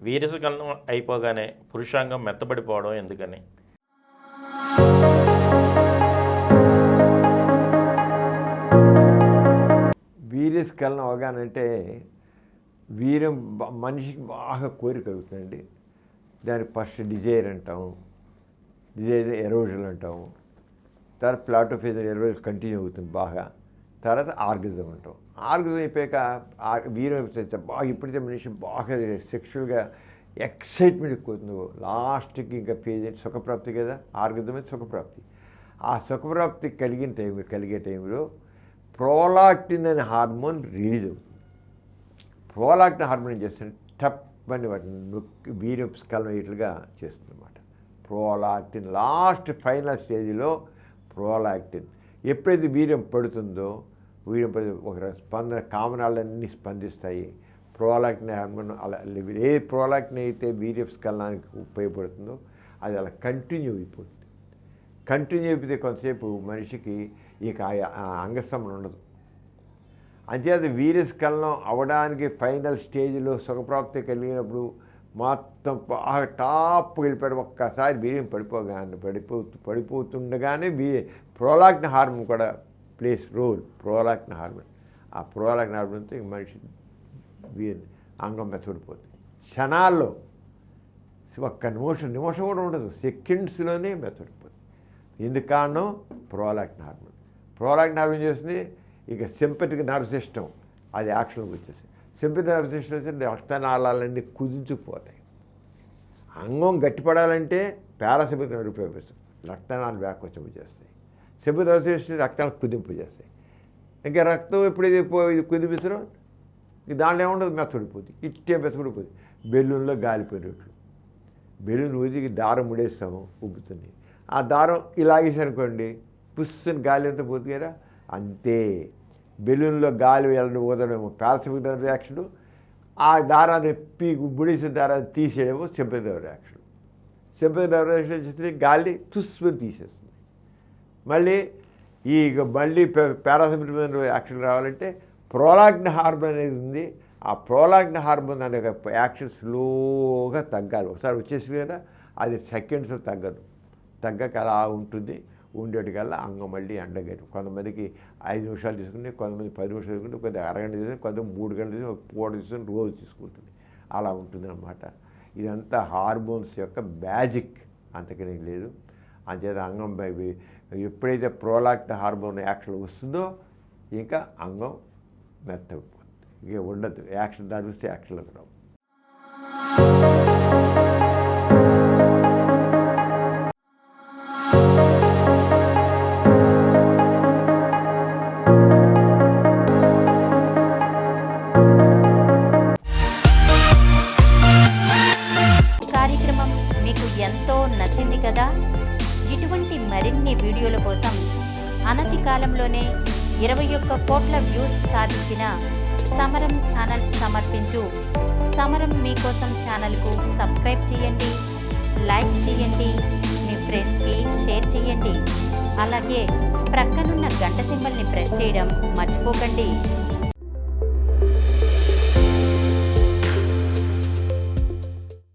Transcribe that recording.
వీరసకలనం అయిపోగానే పురుషాంగం మెత్తబడిపోవడం ఎందుకని? వీరస్ఖలనం అవగానంటే వీర్యం మనిషికి బాగా కోరిక కలుగుతుందండి. దానికి ఫస్ట్ డిజైర్ అంటాం, డిజైర్ ఎరోజన్ అంటాము, తర్వాత ప్లాటోఫేజ్ ఎరోజన్ కంటిన్యూ అవుతుంది బాగా, తర్వాత ఆర్గజం అంటాం. ఆర్గజం అయిపోయాక వీర్యం బాగా ఇప్పుడైతే మనిషి బాగా సెక్షువల్గా ఎక్సైట్మెంట్ ఎక్కువ అవుతుంది. లాస్ట్కి ఇంకా ఫేజ్ సుఖప్రాప్తి కదా, ఆర్గజమే సుఖప్రాప్తి. ఆ సుఖప్రాప్తి కలిగే టైంలో ప్రోలాక్టిన్ అనే హార్మోన్ రిలీజ్ అవుతుంది. ప్రోలాక్టిన్ హార్మోన్ ఏం చేస్తుంది, టప్ అని వాటిని వీర్యం స్ఖలనం అయ్యేట్లుగా చేస్తుంది అన్నమాట. ప్రోలాక్టిన్ లాస్ట్ ఫైనల్ స్టేజ్లో ప్రోలాక్టిన్ ఎప్పుడైతే వీర్యం పడుతుందో, వీర్యం పడి ఒక స్పందన కామనాలన్నీ స్పందిస్తాయి. ప్రోలాక్టిన్ హార్మోన్ అలా ఏ ప్రోలాక్టిన్ అయితే వీర్య స్ఖలనానికి ఉపయోగపడుతుందో అది అలా కంటిన్యూ అయిపోతుంది. కంటిన్యూ అయిపోతే కొంతసేపు మనిషికి ఇక అంగస్తంభన ఉండదు. అంచేత వీర్యస్ఖలనం అవడానికి ఫైనల్ స్టేజ్లో సుఖప్రాప్తి కలిగినప్పుడు మొత్తం బాగా టాప్కి వెళ్ళిపోయాడు. ఒక్కసారి వీర్యం పడిపోతుండగానే ప్రోలాక్టిన్ హార్మోన్ కూడా ప్లేస్ రోల్. ప్రోలాక్టిన్ హార్మోన్, ఆ ప్రోలాక్టిన్ హార్మోన్తో ఇంక మనిషి అంగం మెత్తబడిపోతుంది. క్షణాల్లో ఒక్క నిమిషం కూడా ఉండదు, సెకండ్స్లోనే మెత్తబడిపోతుంది. ఎందుకు కారణం? Prolactin hormone. ప్రోలాక్టిన్ హార్మోన్ చేస్తుంది ఇక సింపథిక్ నర్వ్ సిస్టమ్ అది యాక్షన్కి వచ్చేస్తుంది. సింపథిక్ నర్వ్ సిస్టమ్ వస్తే రక్తనాళాలన్నీ కుదించుకుపోతాయి. అంగం గట్టిపడాలంటే పారాసింపథిక్ నర్వ్ ఉపయోగిస్తాం, రక్తనాళాలు బ్యాక్ వచ్చి చేస్తాయి. సింపథిక్ నర్వ్ సిస్టమ్ రక్తాలు కుదింపు చేస్తాయి. ఇంకా రక్తం ఎప్పుడైతే కుదిపిస్తారో దాంట్లో ఏముండదు, మెత్తడిపోతుంది. ఇట్టే మెత్తడిపోతుంది. బెలూన్లో గాలిపోయినట్లు. బెలూన్ ఊదికి దారం ముడేస్తాము, ఉబ్బుతుంది. ఆ దారం ఇలాగేసనుకోండి పుస్సుని గాలి అంతా పోతుంది కదా, అంతే. బెలూన్లో గాలి వెళ్ళడం ఊదడమేమో పారాసింపథిక్ నర్వ్ రియాక్షను, ఆ దారాన్ని ముడేసిన దారాన్ని తీసేయడమో sympathetic nerve reaction. Sympathetic nerve reaction చేస్తే గాలి తుస్సుని తీసేస్తుంది. మళ్ళీ పారాసింపథిక్ నర్వ్ యాక్షన్ రావాలంటే ప్రోలాక్టిన్ హార్మోన్ అనేది ఉంది. ఆ ప్రోలాక్టిన్ హార్మోన్ అనే యాక్షన్ స్లోగా తగ్గాలి. ఒకసారి వచ్చేసింది కదా, అది సెకండ్స్లో తగ్గక అలా ఉంటుంది. ఉండేటికల్లా అంగం మళ్ళీ ఎండగట్టు. కొంతమందికి 5 నిమిషాలు తీసుకుని, కొంతమంది 10 నిమిషాలు తీసుకుంటే, కొంత అరగంట తీసుకుని, కొంత 3 గంటలు తీసుకుని, పూట తీసుకుని రోజు తీసుకుంటుంది. అలా ఉంటుంది అన్నమాట. ఇదంతా హార్మోన్స్ యొక్క మ్యాజిక్, అంతకనే లేదు. అంచేత అంగం ఎప్పుడైతే ప్రోలాక్టిన్ హార్మోన్ యాక్షన్ వస్తుందో ఇంకా అంగం మెత్తకపోతుంది. ఇక ఉండదు యాక్షన్, దాని వస్తే యాక్షన్లోకి రావు. కార్యక్రమం మీకు ఎంతో నచ్చింది కదా. ఇటువంటి మరిన్ని వీడియోల కోసం అనతి కాలంలోనే 21 కోట్ల వ్యూస్ సాధించిన సమరం ఛానల్ సమర్పించు సమరం మీకోసం ఛానల్కు సబ్స్క్రైబ్ చేయండి, లైక్ చేయండి, మీ ఫ్రెండ్స్కి షేర్ చేయండి. అలాగే ప్రక్కనున్న గంట సింబల్ని ప్రెస్ చేయడం మర్చిపోకండి.